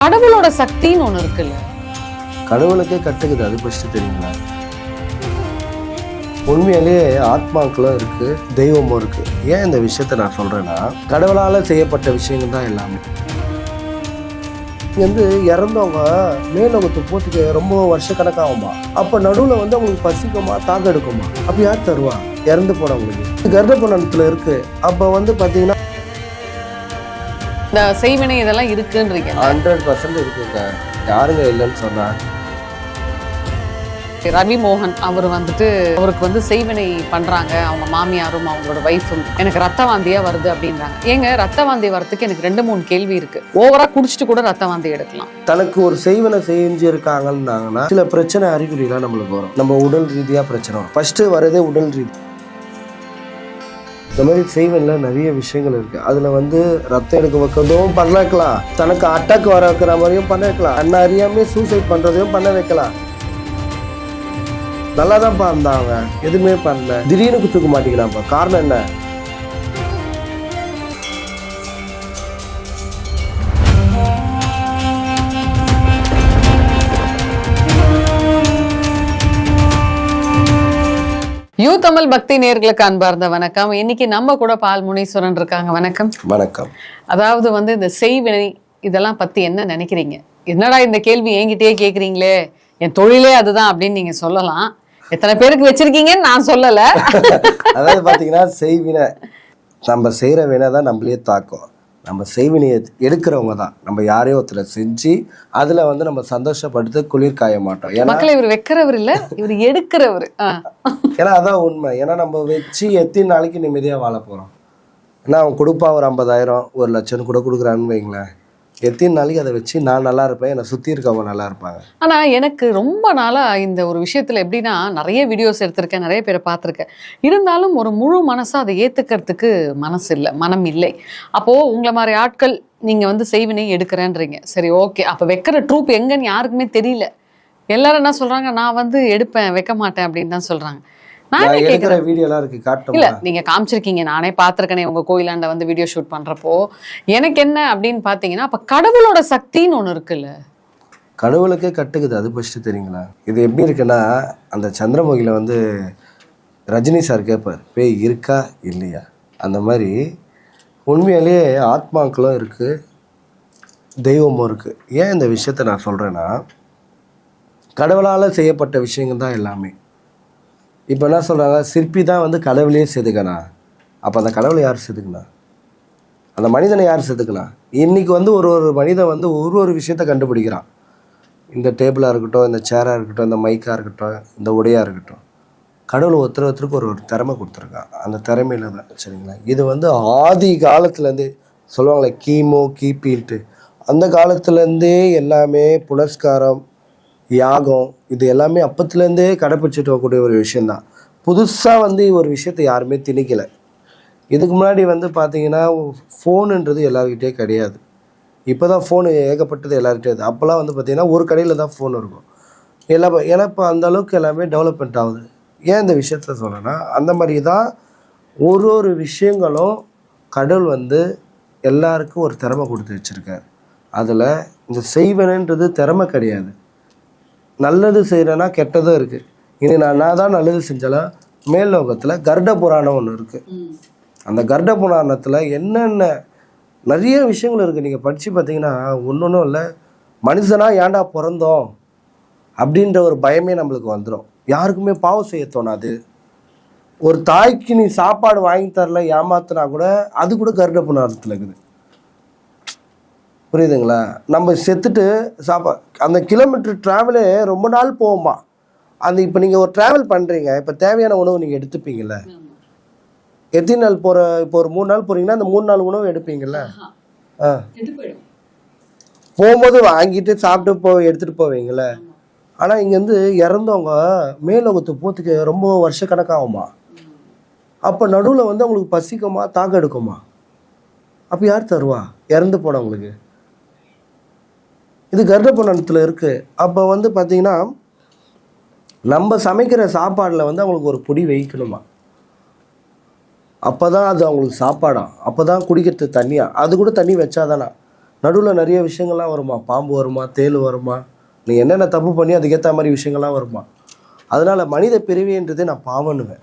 கடவுளோட சக்தின்னு ஒண்ணு இருக்குல்ல, கடவுளுக்கே கட்டுக்குது. அது ஃபர்ஸ்ட் தெரியுங்களா? உண்மையிலேயே ஆத்மாக்களும் இருக்கு, தெய்வமும் இருக்கு. ஏன் இந்த விஷயத்த நான் சொல்றேன்னா, கடவுளால செய்யப்பட்ட விஷயங்கள் தான் எல்லாமே. இங்க இறந்தவங்க மேலோகத்துக்கு போறதுக்கு ரொம்ப வருஷ கணக்காகுமா? அப்ப நடுவுல அவங்களுக்கு பசிக்குமா, தாக எடுக்குமா? அப்ப யார் தருவா? இறந்து போனவங்களுக்கு கர்ப்பணத்துல இருக்கு. அப்ப பாத்தீங்கன்னா இந்த செய்வினை இதெல்லாம் இருக்குன்றீங்க. 100% இருக்குங்க. யாருங்க இல்லைன்னு சொன்னா? ரவி மோகன் அவர் அவருக்கு செய்வினை பண்றாங்க, அவங்க மாமியாரும் அவங்களோட வைஃபும். எனக்கு ரத்த வாந்தியா வருது அப்படின்றாங்க. ஏங்க, ரத்த வாந்தி வரதுக்கு எனக்கு 2-3 கேள்வி இருக்கு. ஓவரா குடிச்சிட்டு கூட ரத்த வாந்தி எடுக்கலாம். தனக்கு ஒரு செய்வனை செஞ்சிருக்காங்கன்னா சில பிரச்சனை அறிகுறிலாம் நம்மளுக்கு வரும். நம்ம உடல் ரீதியா பிரச்சனை வரும். ஃபர்ஸ்ட் வரதே உடல் ரீதி. இந்த மாதிரி செய்வன்ல நிறைய விஷயங்கள் இருக்கு. அதுல ரத்தம் எடுக்க வைக்கிறதும் பண்ண வைக்கலாம், தனக்கு அட்டாக் வர வைக்கிற மாதிரியும் பண்ண வைக்கலாம், அண்ணா அறியாமே சூசைட் பண்றதையும் பண்ண வைக்கலாம். நல்லாதான்ப்பா இருந்தாங்க, எதுவுமே பண்ணல, திடீர்னு குத்துக்க மாட்டேங்கிறான்ப்பா. காரணம் என்ன? யூ தமிழ் பக்தி நேயர்களுக்கு அன்பார்ந்த வணக்கம். இன்னைக்கு நம்ம கூட பால் முனீஸ்வரன் இருக்காங்க. வணக்கம். வணக்கம். அதாவது இந்த செய்வினை இதெல்லாம் பத்தி என்ன நினைக்கிறீங்க? என்னடா இந்த கேள்வி என்கிட்டயே கேக்குறீங்களே, என் தொழிலே அதுதான் அப்படின்னு நீங்க சொல்லலாம். எத்தனை பேருக்கு வச்சிருக்கீங்கன்னு நான் சொல்லல. அதாவது பாத்தீங்கன்னா, செய்வினை நம்ம செய்யற வினை தான் நம்மளே தாக்கும். நம்ம செய்வினையை எடுக்கிறவங்க தான். நம்ம யாரையும் ஒருத்தரை செஞ்சு அதுல நம்ம சந்தோஷப்படுத்த குளிர் காய மாட்டோம். ஏன்னா இவர் வைக்கிறவர் இல்ல, இவர் எடுக்கிறவர். ஏன்னா அதான் உண்மை. ஏன்னா நம்ம வச்சு எத்தனை நாளைக்கு நிம்மதியா வாழ போறோம்? ஏன்னா அவன் கொடுப்பான் ஒரு 50,000 1 லட்சம் கூட கொடுக்குறான்னு வைங்களேன். எத்தனை நாளைக்கு அதை வச்சு நான் நல்லா இருப்பேன், என்னை சுற்றி இருக்கவங்க நல்லா இருப்பாங்க. ஆனால் எனக்கு ரொம்ப நாளாக இந்த ஒரு விஷயத்தில் எப்படின்னா, நிறைய வீடியோஸ் எடுத்திருக்கேன், நிறைய பேரை பார்த்துருக்கேன். இருந்தாலும் ஒரு முழு மனசாக அதை ஏற்றுக்கிறதுக்கு மனம் இல்லை. அப்போது உங்களை மாதிரி ஆட்கள் நீங்கள் செய்வினை எடுக்கிறேன்றீங்க. சரி, ஓகே. அப்போ வைக்கிற ட்ரூப் எங்கன்னு யாருக்குமே தெரியல. எல்லாரும் என்ன சொல்கிறாங்க, நான் எடுப்பேன், வைக்க மாட்டேன் அப்படின்னு தான் சொல்கிறாங்க. இல்ல, நீங்க காமிச்சிருக்கீங்க, நானே பாத்திருக்கேனே உங்க கோயிலாண்ட வீடியோ ஷூட் பண்றப்போ. எனக்கு என்ன அப்படின்னு பாத்தீங்கன்னா, அப்ப கடவுளோட சக்தின்னு ஒண்ணு இருக்குல்ல, கடவுளுக்கே கட்டுக்குது. அது ஃபர்ஸ்ட் தெரியுங்களா? இது எப்படி இருக்குன்னா, அந்த சந்திரமுகில ரஜினி சார் கேட்பார், பேய் இருக்கா இல்லையா? அந்த மாதிரி உண்மையிலேயே ஆத்மாக்களும் இருக்கு, தெய்வமும் இருக்கு. ஏன் இந்த விஷயத்த நான் சொல்றேன்னா, கடவுளால செய்யப்பட்ட விஷயங்கள் தான் எல்லாமே. இப்போ என்ன சொல்கிறாங்க, சிற்பி தான் கடவுளையே செதுக்கணா. அப்போ அந்த கடவுளை யார் செதுக்குனா? அந்த மனிதனை யார் செதுக்குனா? இன்றைக்கி ஒரு மனிதன் ஒரு விஷயத்தை கண்டுபிடிக்கிறான். இந்த டேபிளாக இருக்கட்டும், இந்த சேராக இருக்கட்டும், இந்த மைக்காக இருக்கட்டும், இந்த உடையாக இருக்கட்டும், கடவுள் ஒருத்தருக்கு ஒரு திறமை கொடுத்துருக்கான். அந்த திறமையில தான். சரிங்களா? இது ஆதி காலத்துலேருந்தே சொல்லுவாங்களே, கிபின்ட்டு, அந்த காலத்துலேருந்தே எல்லாமே புனஸ்காரம், யாகம், இது எல்லாமே அப்பத்துலேருந்தே கடைப்பிடிச்சிட்டு வரக்கூடிய ஒரு விஷயந்தான். புதுசாக ஒரு விஷயத்தை யாருமே திணிக்கலை. இதுக்கு முன்னாடி பார்த்தீங்கன்னா, ஃபோனுன்றது எல்லாருக்கிட்டே கிடையாது. இப்போ தான் ஃபோனு ஏகப்பட்டது எல்லாருக்கிட்டே. அப்போல்லாம் பார்த்தீங்கன்னா ஒரு கடையில் தான் ஃபோன் இருக்கும் எல்லாம். ஏன்னா இப்போ அந்தளவுக்கு எல்லாமே டெவலப்மெண்ட் ஆகுது. ஏன் இந்த விஷயத்த சொல்கிறேன்னா, அந்த மாதிரி தான் ஒரு விஷயங்களும் கடவுள் எல்லாருக்கும் ஒரு திறமை கொடுத்து வச்சுருக்கார். அதில் இந்த செய்வனன்றது திறமை கிடையாது. நல்லது செய்கிறேன்னா கெட்டதும் இருக்குது. இனி நான் தான் நல்லது செஞ்சாலும் மேல் லோகத்தில் கருட புராணம் ஒன்று இருக்குது. அந்த கருட புராணத்தில் என்னென்ன நிறைய விஷயங்கள் இருக்குது. நீங்கள் படித்து பார்த்தீங்கன்னா, ஒன்றும் இல்லை, மனுஷனாக ஏன்டா பிறந்தோம் அப்படின்ற ஒரு பயமே நம்மளுக்கு வந்துடும். யாருக்குமே பாவம் செய்ய தோணாது. ஒரு தாய்க்கு நீ சாப்பாடு வாங்கி தரல, ஏமாத்தினா கூட அது கூட கருட புராணத்தில் இருக்குது. புரியுதுங்களா? நம்ம செத்துட்டு அந்த கிலோமீட்டர் ட்ராவலே ரொம்ப நாள் போகுமா. இப்போ நீங்கள் ஒரு ட்ராவல் பண்ணுறீங்க, இப்போ தேவையான உணவு நீங்கள் எடுத்துப்பீங்கள்ல. எத்தனை நாள் இப்போ ஒரு 3 நாள் போகிறீங்கன்னா அந்த 3 நாள் உணவு எடுப்பீங்கள்ல. போகும்போது வாங்கிட்டு சாப்பிட்டு எடுத்துகிட்டு போவீங்கள. ஆனால் இங்கேருந்து இறந்தவங்க மேலோகத்துக்கு போகிறதுக்கு ரொம்ப வருஷ கணக்காகுமா. அப்போ நடுவில் அவங்களுக்கு பசிக்குமா, தாக எடுக்குமா? அப்போ யார் தருவா? இறந்து போனவங்களுக்கு. இது கருட புராணத்தில் இருக்குது. அப்போ பார்த்தீங்கன்னா, நம்ம சமைக்கிற சாப்பாடில் அவங்களுக்கு ஒரு பொடி வைக்கணுமா. அப்போ தான் அது அவங்களுக்கு சாப்பாடாம். அப்போ தான் குடிக்கிறதுக்கு தண்ணியா. அது கூட தண்ணி வச்சாதானா. நடுவில் நிறைய விஷயங்கள்லாம் வருமா, பாம்பு வருமா, தேள் வருமா, நீ என்னென்ன தப்பு பண்ணி அதுக்கேற்ற மாதிரி விஷயங்கள்லாம் வருமா. அதனால மனித பிறவின்றதே நான் பாவன்னுவேன்.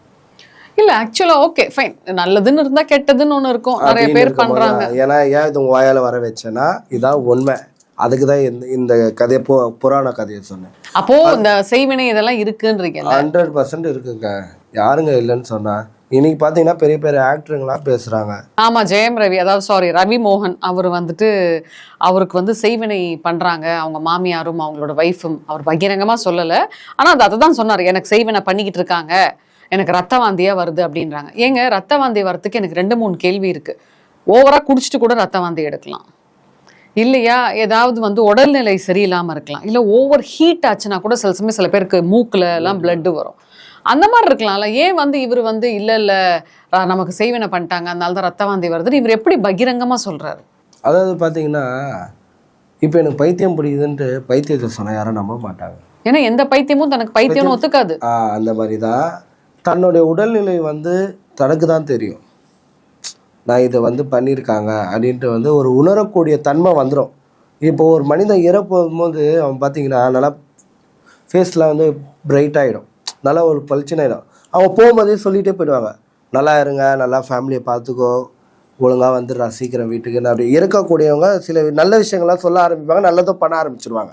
இல்ல ஆக்சுவலா ஓகே ஃபைன், நல்லதுன்னு இருந்தா கெட்டதுன்னு ஒண்ணு இருக்கும், நிறைய பேர் பண்றாங்க. ஏன்னா ஏன் இது உங்க வாயால வர வச்சேன்னா இதான் உண்மை. அதுக்கு தான் இந்த கதையை புராண கதையை சொன்னேன். அப்போ இந்த செய்வினை இதெல்லாம் இருக்குன்றீங்க. 100% இருக்குங்க, யாருங்க இல்லைன்னு சொன்னா. இன்னைக்கு பாத்தீங்கன்னா பெரிய பெரிய ஆக்டருங்களாம் பேசுறாங்க. ஆமா, ஜெயம் ரவி, அதாவது சாரி ரவி மோகன், அவர் வந்துட்டு அவருக்கு வந்து செய்வினை பண்றாங்க அவங்க மாமியாரும் அவங்களோட வைஃபும். அவர் பகிரங்கமா சொல்லல, ஆனா அதை தான் சொன்னார், எனக்கு செய்வினை பண்ணிக்கிட்டு இருக்காங்க, எனக்கு ரத்த வாந்தியா வருது அப்படின்றாங்க. ஏங்க ரத்த வாந்தி வரத்துக்கு எனக்கு 2-3 கேள்வி இருக்கு. ஓவரா குடிச்சிட்டு கூட ரத்த வாந்தி எடுக்கலாம் இல்லையா, ஏதாவது வந்து உடல்நிலை சரியில்லாம இருக்கலாம், இல்ல ஓவர் ஹீட் ஆச்சுன்னா கூட சில சமயம் சில பேருக்கு மூக்குல எல்லாம் பிளட் வரும், அந்த மாதிரி இருக்கலாம்ல. ஏன் வந்து இவர் வந்து இல்ல நமக்கு செய்வினை பண்ணிட்டாங்க அதனால தான் ரத்த வாந்தி வருதுன்னு இவர் எப்படி பகிரங்கமா சொல்றாரு? அதாவது பாத்தீங்கன்னா இப்போ எனக்கு பைத்தியம் பிடிக்குதுன்ட்டு பைத்தியத்தை சொன்னா யாரும் நம்ப மாட்டாங்க. ஏன்னா எந்த பைத்தியமும் தனக்கு பைத்தியம்னு ஒத்துக்காது. அந்த மாதிரி தான் தன்னுடைய உடல்நிலை வந்து தனக்கு தான் தெரியும். நான் இதை வந்து பண்ணியிருக்காங்க அப்படின்ட்டு வந்து ஒரு உணரக்கூடிய தன்மை வந்துடும். இப்போ ஒரு மனிதன் இறப்பும் போது அவன் பார்த்தீங்கன்னா நல்லா ஃபேஸில் வந்து பிரைட் ஆகிடும், நல்லா ஒரு பளிச்சுன்னு ஆகிடும். அவங்க போகும்போதே சொல்லிகிட்டே போயிடுவாங்க, நல்லா இருங்க, நல்லா ஃபேமிலியை பார்த்துக்கோ, ஒழுங்காக வந்துடுறா சீக்கிரம் வீட்டுக்குன்னு. அப்படி இருக்கக்கூடியவங்க சில நல்ல விஷயங்கள்லாம் சொல்ல ஆரம்பிப்பாங்க, நல்லதும் பண்ண ஆரம்பிச்சிருவாங்க.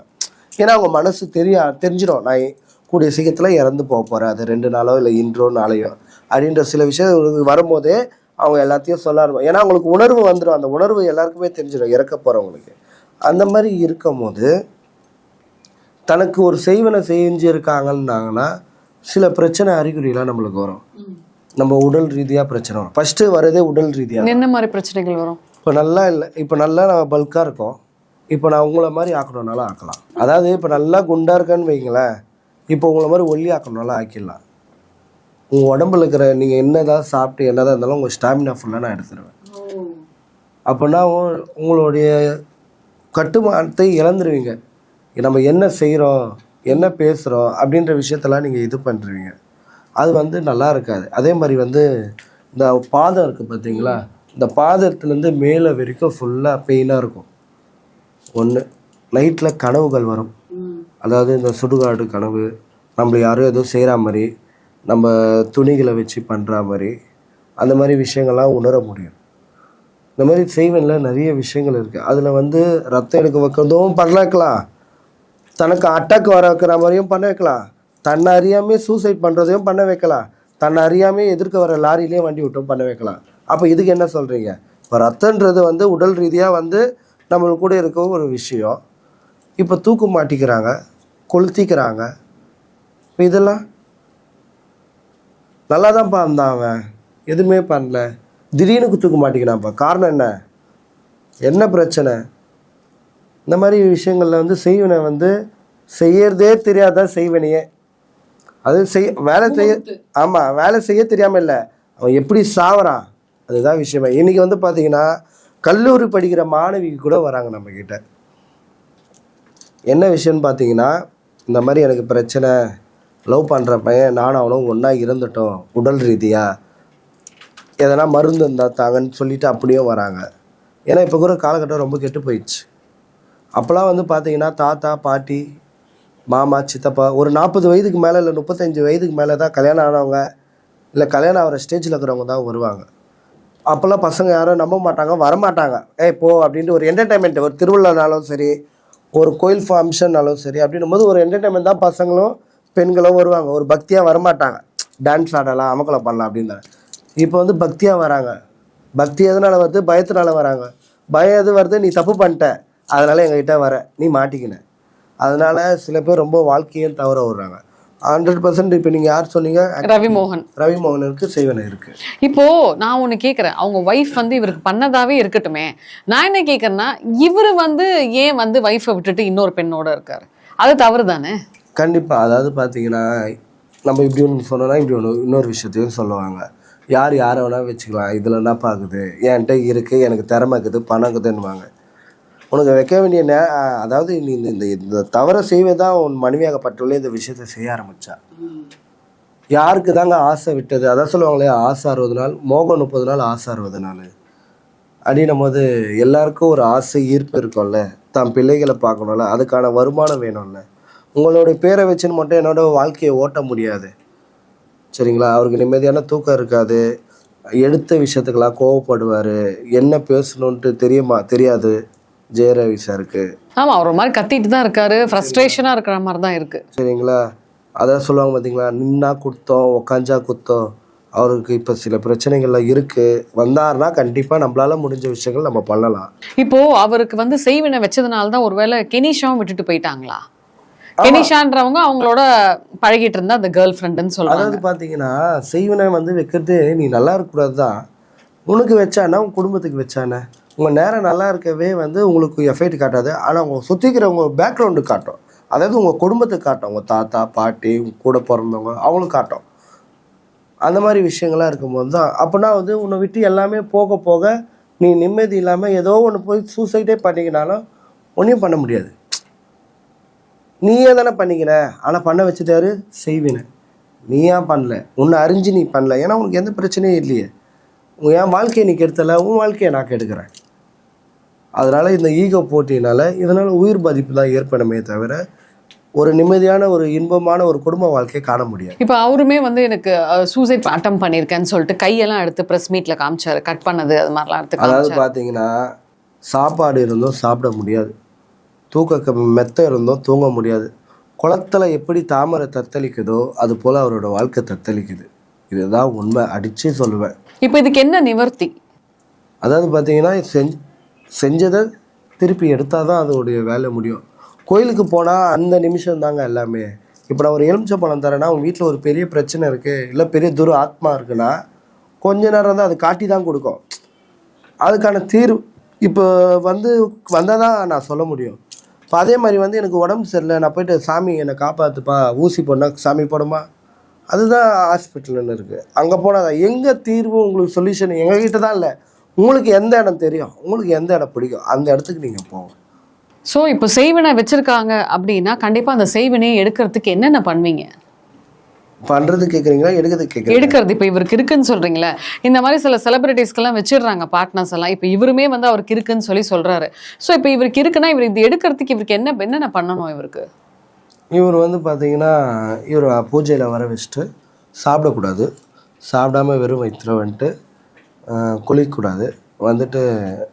ஏன்னா அவங்க மனசு தெரிஞ்சிடும், நான் கூடிய சீக்கிரத்தில் இறந்து போக போகிறேன், அது 2 நாளோ இல்லை இன்றோ நாளையோ அப்படின்ற சில விஷயம் வரும்போதே அவங்க எல்லாத்தையும் சொல்ல ஆரம்பிப்பாங்க. ஏன்னா அவங்களுக்கு உணர்வு வந்துடும், அந்த உணர்வு எல்லாருக்குமே தெரிஞ்சிடும் இறக்க போகிறவங்களுக்கு. அந்த மாதிரி இருக்கும் போது தனக்கு ஒரு செய்வனை செஞ்சுருக்காங்கன்னாங்கன்னா சில பிரச்சனை அறிகுறிலாம் நம்மளுக்கு வரும். நம்ம உடல் ரீதியாக பிரச்சனை வரும். ஃபஸ்ட்டு வரதே உடல் ரீதியாக. என்ன மாதிரி பிரச்சனைகள் வரும்? இப்போ நல்லா இல்லை, இப்போ நல்லா நம்ம பல்காக இருக்கோம், இப்போ நான் உங்களை மாதிரி ஆக்கணுன்னாலும் ஆக்கலாம். அதாவது இப்போ நல்லா குண்டாக இருக்கேன்னு வைங்களேன், இப்போ உங்களை மாதிரி ஒல்லி ஆக்கணுன்னாலும் ஆக்கிடலாம். உங்கள் உடம்புல இருக்கிற நீங்கள் என்னதான் சாப்பிட்டு என்னதான் இருந்தாலும் உங்கள் ஸ்டாமினா ஃபுல்லாக நான் எடுத்துருவேன். அப்படின்னா உங்களுடைய கட்டுமானத்தை இழந்துருவீங்க. நம்ம என்ன செய்கிறோம், என்ன பேசுகிறோம் அப்படின்ற விஷயத்தெல்லாம் நீங்கள் இது பண்ணுறீங்க, அது வந்து நல்லா இருக்காது. அதே மாதிரி வந்து இந்த பாதம் இருக்குது பார்த்தீங்களா, இந்த பாதத்துலேருந்து மேலே வரைக்கும் ஃபுல்லாக பெயினாக இருக்கும். ஒன்று நைட்டில் கனவுகள் வரும், அதாவது இந்த சுடுகாடு கனவு, நம்மளை யாரும் எதுவும் செய்கிற மாதிரி, நம்ம துணிகளை வச்சு பண்ணுற மாதிரி, அந்த மாதிரி விஷயங்கள்லாம் உணர முடியும். இந்த மாதிரி செய்வனில் நிறைய விஷயங்கள் இருக்குது. அதில் வந்து ரத்தம் எடுக்க வைக்கிறதும் பண்ண வைக்கலாம், தனக்கு அட்டாக் வர வைக்கிற மாதிரியும் பண்ண வைக்கலாம், தன்னை அறியாமே சூசைட் பண்ணுறதையும் பண்ண வைக்கலாம், தன்னை அறியாமே எதிர்க்க வர லாரிலேயே வண்டி விட்டும் பண்ண வைக்கலாம். அப்போ இதுக்கு என்ன சொல்கிறீங்க? இப்போ ரத்தன்றது வந்து உடல் ரீதியாக வந்து நம்மளுக்கு கூட இருக்க ஒரு விஷயம். இப்போ தூக்கு மாட்டிக்கிறாங்க, கொளுத்திக்கிறாங்க, இப்போ இதெல்லாம் நல்லா தான்ப்பா இருந்தான், அவன் எதுவுமே பண்ணல, திடீர்னு தூக்க மாட்டிக்கிறான்ப்பா, காரணம் என்ன, என்ன பிரச்சனை? இந்த மாதிரி விஷயங்களில் வந்து செய்வனை வந்து செய்யறதே தெரியாதான் செய்வனையே. அது வேலை செய்ய, ஆமாம் வேலை செய்ய தெரியாமல் இல்லை, அவன் எப்படி சாவறான் அதுதான் விஷயமே. இன்றைக்கி வந்து பார்த்தீங்கன்னா கல்லூரி படிக்கிற மாணவிக்கு கூட வராங்க நம்மக்கிட்ட. என்ன விஷயம்னு பார்த்தீங்கன்னா, இந்த மாதிரி எனக்கு பிரச்சனை, லவ் பண்ணுற பையன் நானும் அவனும் ஒன்றா இருந்துட்டோம், உடல் ரீதியாக எதனா மருந்து இருந்தால் தாங்கன்னு சொல்லிவிட்டு அப்படியும் வராங்க. ஏன்னா இப்போ கூட காலகட்டம் ரொம்ப கெட்டு போயிடுச்சு. அப்போல்லாம் வந்து பார்த்தீங்கன்னா தாத்தா பாட்டி மாமா சித்தப்பா ஒரு 40 வயதுக்கு மேலே இல்லை 35 வயதுக்கு மேலே தான் கல்யாணம் ஆனவங்க இல்லை கல்யாணம் ஆகிற ஸ்டேஜில் இருக்கிறவங்க தான் வருவாங்க. அப்போல்லாம் பசங்க யாரும் நம்ப மாட்டாங்க, வரமாட்டாங்க. போ அப்படின்ட்டு ஒரு என்டர்டைன்மெண்ட், ஒரு திருவிழானாலும் சரி, ஒரு கோயில் ஃபங்க்ஷன்னாலும் சரி, அப்படின்னும் போது ஒரு என்டர்டைன்மெண்ட் தான் பசங்களும் பெண்களும் வருவாங்க. ஒரு பக்தியாக வரமாட்டாங்க, டான்ஸ் ஆடலாம் அமக்கலை பண்ணலாம் அப்படின்னு. இப்போ வந்து பக்தியாக வராங்க. பக்தி எதனால் வருது? பயத்தினால வராங்க. பயம் எது வருது? நீ தப்பு பண்ணிட்ட, அதனால் எங்ககிட்ட வர, நீ மாட்டிக்கின. அதனால் சில பேர் ரொம்ப வாழ்க்கையும் தவற விடுறாங்க. 100% இப்போ நீங்கள் யார் சொன்னீங்க? ரவிமோகனுக்கு செய்வனை இருக்குது. இப்போது நான் ஒன்று கேட்குறேன், அவங்க ஒய்ஃப் வந்து இவருக்கு பண்ணதாவே இருக்கட்டுமே, நான் என்ன கேட்குறேன்னா இவர் வந்து ஏன் வந்து ஒய்ஃபை விட்டுட்டு இன்னொரு பெண்ணோட இருக்காரு? அது தவறு தானே? கண்டிப்பாக. அதாவது பார்த்தீங்கன்னா நம்ம இப்படி ஒன்று சொன்னோன்னா இப்படி ஒன்று இன்னொரு விஷயத்தையும் சொல்லுவாங்க, யார் யாரை வேணால் வச்சுக்கலாம், இதில் என்ன பார்க்குது, என்கிட்ட இருக்குது, எனக்கு திறமை இருக்குது, பணம் இருக்குதுன்னுவாங்க. உனக்கு வைக்க வேண்டிய அதாவது நீ இந்த தவறை செய்வதான் உன் மனைவியாகப்பட்டுள்ள இந்த விஷயத்தை செய்ய ஆரம்பித்தா. யாருக்கு தாங்க ஆசை விட்டது? அதான் சொல்லுவாங்களே, ஆசை 60 நாள், மோகம் 30 நாள், ஆசை 60 நாள். அப்படின்னும் போது எல்லாருக்கும் ஒரு ஆசை ஈர்ப்பு இருக்கும்ல, தான் பிள்ளைகளை பார்க்கணும்ல, அதுக்கான வருமானம் வேணும்ல. உங்களுடைய பேரை வச்சுன்னு மட்டும் என்னோட வாழ்க்கையை ஓட்ட முடியாது சரிங்களா. அவருக்கு நிம்மதியான தூக்கம் இருக்காது, எடுத்த விஷயத்துக்கெல்லாம் கோவப்படுவார், என்ன பேசணுன்ட்டு தெரியாது ஜெயரவி சாருக்கு. ஆமா, அவர் ஒரு மாதிரி கத்திட்டு தான் இருக்காரு, ஃப்ரஸ்ட்ரேஷனா இருக்கிற மாதிரி தான் இருக்கு சரிங்களா. அதான் சொல்லுவாங்க பார்த்தீங்களா, நின்னா குத்தம் உக்காஞ்சா குத்தம். அவருக்கு இப்போ சில பிரச்சனைகள்லாம் இருக்குது, வந்தாருன்னா கண்டிப்பாக நம்மளால முடிஞ்ச விஷயங்கள் நம்ம பண்ணலாம். இப்போ அவருக்கு வந்து செய்வினை வச்சதுனால தான் ஒருவேளை கெனிஷாவும் விட்டுட்டு போயிட்டாங்களா? கெனிஷான்றவங்க அவங்களோட பழகிட்டு இருந்தா அந்த கேர்ள் ஃப்ரெண்டுன்னு சொல்றாங்க. அதாவது பார்த்தீங்கன்னா செய்வினை வந்து வைக்கிறது நீ நல்லா இருக்கக்கூடாது தான், உனக்கு வச்சானா உன் குடும்பத்துக்கு வச்சானே, உங்கள் நேரம் நல்லா இருக்கவே வந்து உங்களுக்கு எஃபெக்ட் காட்டாது, ஆனால் உங்கள் சுற்றிக்கிறவங்க பேக்ரவுண்டு காட்டும். அதாவது உங்கள் குடும்பத்துக்கு காட்டும், உங்கள் தாத்தா பாட்டி கூட பிறந்தவங்க அவங்களுக்கு காட்டும். அந்த மாதிரி விஷயங்கள்லாம் இருக்கும்போது தான் அப்படின்னா வந்து உன்னை விட்டு எல்லாமே போக போக நீ நிம்மதி இல்லாமல் ஏதோ ஒன்று போய் சூசைடே பண்ணிக்கினாலும் ஒன்றையும் பண்ண முடியாது. நீயே தானே பண்ணிக்கிற, ஆனால் பண்ண வச்சுட்டாரு செய்வினை. நீ ஏன் பண்ணல, உன்னை அறிஞ்சு நீ பண்ணல, ஏன்னா உனக்கு எந்த பிரச்சனையும் இல்லையே. என் வாழ்க்கையை நீ கெடுத்தல, உன் வாழ்க்கையை நான் கெடுக்கிறேன். அதனால் இந்த ஈகோ போட்டினால இதனால் உயிர் பாதிப்பு தான் ஏற்படுமே தவிர ஒரு நிம்மதியான ஒரு இன்பமான ஒரு குடும்ப வாழ்க்கையை காண முடியாது. இப்போ அவருமே வந்து எனக்கு சூசைட் அட்டம் பண்ணியிருக்கேன்னு சொல்லிட்டு கையெல்லாம் எடுத்து ப்ரெஸ் மீட்டில் காமிச்சாரு, கட் பண்ணது அது மாதிரிலாம் எடுத்து. அதாவது பார்த்தீங்கன்னா சாப்பாடு இருந்தும் சாப்பிட முடியாது, தூக்க மெத்த இருந்தும் தூங்க முடியாது. குளத்தில் எப்படி தாமரை தத்தளிக்குதோ அது போல் அவரோட வாழ்க்கை தத்தளிக்குது. இதுதான் உண்மை, அடித்து சொல்லுவேன். இப்போ இதுக்கு என்ன நிவர்த்தி? அதாவது பார்த்தீங்கன்னா செஞ்சதை திருப்பி எடுத்தால் தான் அதோடைய வேலை முடியும். கோயிலுக்கு போனால் அந்த நிமிஷம் தாங்க எல்லாமே. இப்போ நான் ஒரு எலுமிச்சை பழம் தரேன்னா உங்கள் வீட்டில் ஒரு பெரிய பிரச்சனை இருக்குது, இல்லை பெரிய துரு ஆத்மா இருக்குன்னா கொஞ்ச நேரம் தான் அது காட்டி தான் கொடுக்கும். அதுக்கான தீர்வு இப்போ வந்தால் தான் நான் சொல்ல முடியும். இப்போ அதே மாதிரி வந்து எனக்கு உடம்பு சரியில்லை, நான் போய்ட்டு சாமி என்னை காப்பாற்றுப்பா, ஊசி போடனா சாமி போடுமா, அதுதான் ஹாஸ்பிட்டல்னு இருக்குது. அங்கே போனால் எங்கே தீர்வு உங்களுக்கு சொல்யூஷன் எங்ககிட்ட தான் இல்லை. உங்களுக்கு எந்த இடம் தெரியும், உங்களுக்கு எந்த இடம் பிடிக்கும், அந்த இடத்துக்கு நீங்கள் போங்க. ஸோ இப்போ செய்வினை வச்சுருக்காங்க அப்படின்னா கண்டிப்பாக அந்த செய்வினையை எடுக்கிறதுக்கு என்னென்ன பண்ணுவீங்க? பண்ணுறது கேட்குறீங்களா எடுக்கிறது கேட்குறீங்க? எடுக்கிறது. இப்போ இவருக்கு இருக்குன்னு சொல்கிறீங்களா, இந்த மாதிரி சில செலிபிரிட்டிஸ்க்கெல்லாம் வச்சிடுறாங்க பார்ட்னர்ஸ் எல்லாம். இப்போ இவருமே வந்து அவருக்கு இருக்குன்னு சொல்கிறாரு. ஸோ இப்போ இவருக்கு இருக்குன்னா இவர் இது எடுக்கிறதுக்கு இவருக்கு என்னென்ன பண்ணணும்? இவர் வந்து பார்த்தீங்கன்னா இவர் பூஜையில் வர வச்சுட்டு சாப்பிடக்கூடாது, சாப்பிடாமல் வெறும் வயிற்றுல வந்துட்டு குளிக்கக்கூடாது. வந்துட்டு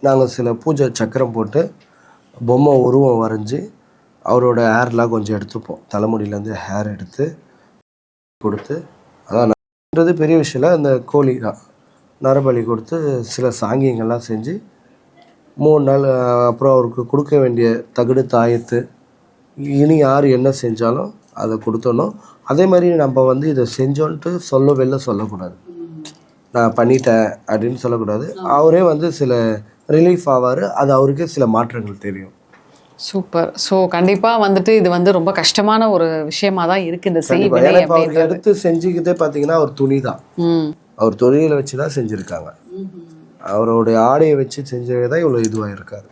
நாங்கள் சில பூஜை சக்கரம் போட்டு பொம்மை உருவம் வரைஞ்சி அவரோட ஹேர்லாம் கொஞ்சம் எடுத்துப்போம், தலைமுடியிலேருந்து ஹேர் எடுத்து கொடுத்து, அதான் நன்றது பெரிய விஷயம் இல்லை, அந்த கோழி தான் நரபலி கொடுத்து சில சாங்கியங்கள்லாம் செஞ்சு 3 நாள் அப்புறம் அவருக்கு கொடுக்க வேண்டிய தகுடு தாயத்து இனி யார் என்ன செஞ்சாலும் அதை கொடுத்தணும். அதே மாதிரி நம்ம வந்து இதை செஞ்சோன்ட்டு வெளில சொல்லக்கூடாது, நான் பண்ணிட்டேன் அப்படின்னு சொல்லக்கூடாது. அவரே வந்து சில ரிலீஃப் ஆவார், அது அவருக்கே சில மாற்றங்கள் தெரியும். சூப்பர். ஸோ கண்டிப்பாக வந்துட்டு இது வந்து ரொம்ப கஷ்டமான ஒரு விஷயமா தான் இருக்குது இந்த செய்தி. அவர் எடுத்து செஞ்சுக்கிட்டே பார்த்தீங்கன்னா அவர் துணி தான், அவர் தொழிலை வச்சு தான் செஞ்சுருக்காங்க, அவருடைய ஆடையை வச்சு செஞ்சவே தான் இவ்வளோ இதுவாக இருக்காரு.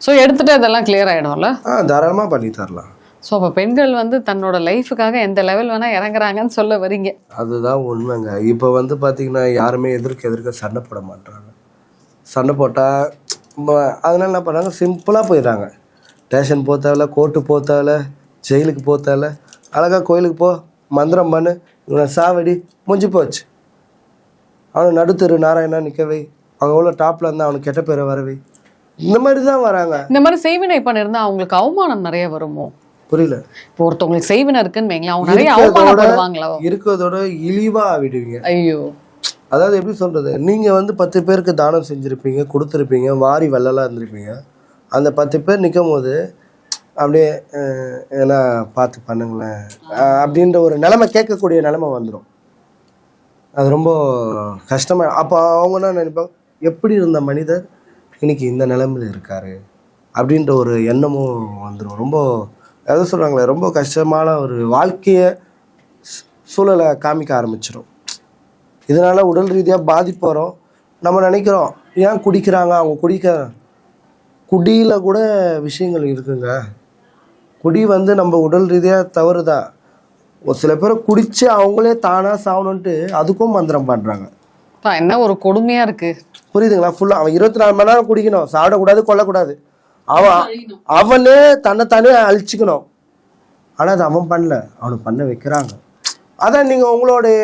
ஸோ எடுத்துகிட்டு அதெல்லாம் கிளியர் ஆகிடும்ல? தாராளமாக பண்ணி தரலாம். ஸோ அப்போ பெண்கள் வந்து தன்னோட லைஃபுக்காக எந்த லெவல் வேணால் இறங்குறாங்கன்னு சொல்ல வரீங்க? அதுதான் உண்மைங்க. இப்போ வந்து பார்த்தீங்கன்னா யாருமே எதிர்க்க சண்டை போட மாட்டாங்க. சண்டை போட்டால் அதனால என்ன பண்ணாங்க, சிம்பிளாக போயிடுறாங்க. ஸ்டேஷன் போத்தால, கோர்ட்டு போத்தால, ஜெயிலுக்கு போத்தால, அழகாக கோயிலுக்கு போ, மந்திரம் பண்ணு, இவனை சாவடி, முடிஞ்சு போச்சு. அவனை நடுத்தரு நாராயணா நிற்கவை, அவங்க எவ்வளோ டாப்பில் இருந்தால் அவனுக்கு கெட்ட பேரை வரவை, இந்த மாதிரி தான் வராங்க. இந்த மாதிரி செய்வினை பண்ணியிருந்தா அவங்களுக்கு அவமானம் நிறைய வருமோ? புரியல. இப்போ ஒருத்தவங்களுக்கு செய்வினை இருக்குன்னு வைங்களா, அவங்க நிறைய அவமானப்படுவாங்களா? இருக்கிறதோட இழிவா ஆகிடுவீங்க. ஐயோ, அதாவது எப்படி சொல்றது, நீங்க வந்து 10 பேருக்கு தானம் செஞ்சிருப்பீங்க, கொடுத்துருப்பீங்க, வாரி வெள்ளலாம் இருந்திருப்பீங்க. அந்த 10 பேர் நிற்கும் போது அப்படியே ஏன்னா பார்த்து பண்ணுங்களேன் அப்படின்ற ஒரு நிலைமை, கேட்கக்கூடிய நிலைமை வந்துடும். அது ரொம்ப கஷ்டமா. அப்போ அவங்க என்ன நினைப்பாங்க, எப்படி இருந்த மனிதர் இன்னைக்கு இந்த நிலைமையில் இருக்காரு அப்படின்ற ஒரு எண்ணமும் வந்துடும். ரொம்ப எதை சொல்கிறாங்களே, ரொம்ப கஷ்டமான ஒரு வாழ்க்கையை சூழலை காமிக்க ஆரம்பிச்சிடும். இதனால் உடல் ரீதியாக பாதிப்பு வரும். நம்ம நினைக்கிறோம் ஏன் குடிக்கிறாங்க, அவங்க குடியில் கூட விஷயங்கள் இருக்குங்க. குடி வந்து நம்ம உடல் ரீதியாக தவறு தான். ஒரு சில பேரை குடித்து அவங்களே தானாக சாகணுன்ட்டு அதுக்கும் மந்திரம் பண்ணுறாங்க. என்ன ஒரு கொடுமையா இருக்கு. புரியுதுங்களா? ஃபுல்லாக அவன் 24 மணி நேரம் குடிக்கணும், சாப்பிடக்கூடாது, கொல்லக்கூடாது, அவனே தன்னைத்தானே அழிச்சிக்கணும். ஆனால் அது அவன் பண்ணல, அவனுக்கு பண்ண வைக்கிறாங்க. அதான் நீங்கள் உங்களுடைய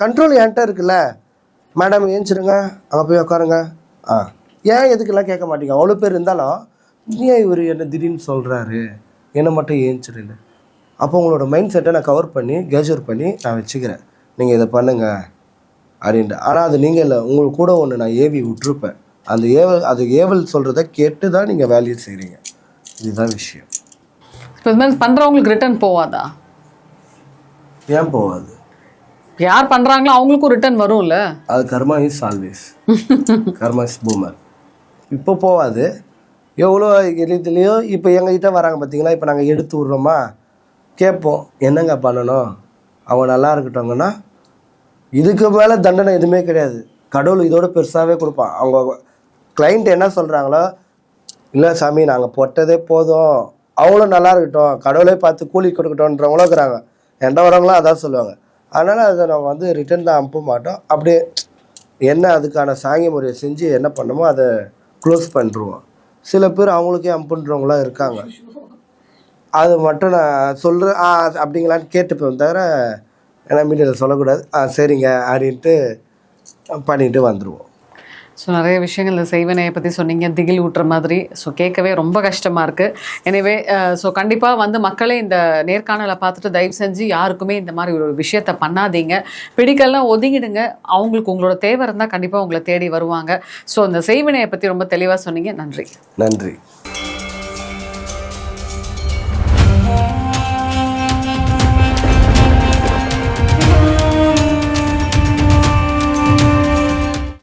கண்ட்ரோல் என்கிட்ட இருக்குல்ல. மேடம் ஏஞ்சிடுங்க, அங்கே போய் உட்காருங்க. ஏன் எதுக்கெல்லாம் கேட்க மாட்டீங்க? அவ்வளோ பேர் இருந்தாலும் ஏன் இவர் என்ன திடீர்னு சொல்கிறாரு, என்னை மட்டும் ஏஞ்சிடுன்னு. அப்போ உங்களோட மைண்ட் செட்டை நான் கவர் பண்ணி கேஜர் பண்ணி நான் வச்சுக்கிறேன், நீங்கள் இதை பண்ணுங்க அப்படின்ட்டு. ஆனால் அது நீங்கள் இல்லை, உங்களுக்கு கூட ஒன்று நான் ஏவி விட்டுருப்பேன். அந்த ஏவல் சொல்கிறத கேட்டு தான் நீங்கள் வேலையை செய்கிறீங்க. இதுதான் விஷயம். இப்போ இது மாதிரி பண்ணுறவங்களுக்கு ரிட்டர்ன் போவாதா? ஏன் போகாது? யார் பண்ணுறாங்களோ அவங்களுக்கும் ரிட்டர்ன் வரும்ல. அது karma is always, karma is boomer. இப்போ போகாது. எவ்வளோ எளிதிலையோ இப்போ எங்ககிட்ட வராங்க பார்த்தீங்களா, இப்போ நாங்கள் எடுத்து விட்றோமா, கேட்போம் என்னங்க பண்ணணும், அவங்க நல்லா இருக்கட்டோங்கன்னா இதுக்கு மேலே தண்டனை எதுவுமே கிடையாது. கடவுள் இதோட பெருசாகவே கொடுப்பான். அவங்க கிளைண்ட் என்ன சொல்கிறாங்களோ, இல்லை சாமி நாங்கள் போட்டதே போதும், அவங்களும் நல்லா இருக்கட்டும், கடவுளே பார்த்து கூலி கொடுக்கட்டோன்றவங்களும் இருக்கிறாங்க. என்கிட்ட வரவங்களாம் அதான் சொல்லுவாங்க. அதனால் அதை நாங்கள் வந்து ரிட்டர்ன் தான் அனுப்ப மாட்டோம். அப்படியே என்ன அதுக்கான சாங்கிய முறையை செஞ்சு என்ன பண்ணமோ அதை க்ளோஸ் பண்ணிடுவோம். சில பேர் அவங்களுக்கே அனுப்புன்றவங்களாம் இருக்காங்க. அது மட்டும் நான் சொல்கிறேன் அப்படிங்களான்னு கேட்டுப்பேன் தவிர, ஏன்னா மீடியாவில் சொல்லக்கூடாது. சரிங்க அப்படின்ட்டு பண்ணிட்டு வந்துடுவோம். ஸோ நிறைய விஷயங்கள் இந்த செய்வனையை பற்றி சொன்னீங்க, திகில் ஊட்டுற மாதிரி. ஸோ கேட்கவே ரொம்ப கஷ்டமாக இருக்குது. எனவே ஸோ கண்டிப்பாக வந்து மக்களே இந்த நேர்காணலை பார்த்துட்டு தயவு செஞ்சு யாருக்குமே இந்த மாதிரி ஒரு விஷயத்த பண்ணாதீங்க. பிடிக்கலாம் ஒதுங்கிடுங்க. அவங்களுக்கு உங்களோட தேவை இருந்தால் கண்டிப்பாக உங்களை தேடி வருவாங்க. ஸோ இந்த செய்வனையை பற்றி ரொம்ப தெளிவாக சொன்னீங்க. நன்றி. நன்றி.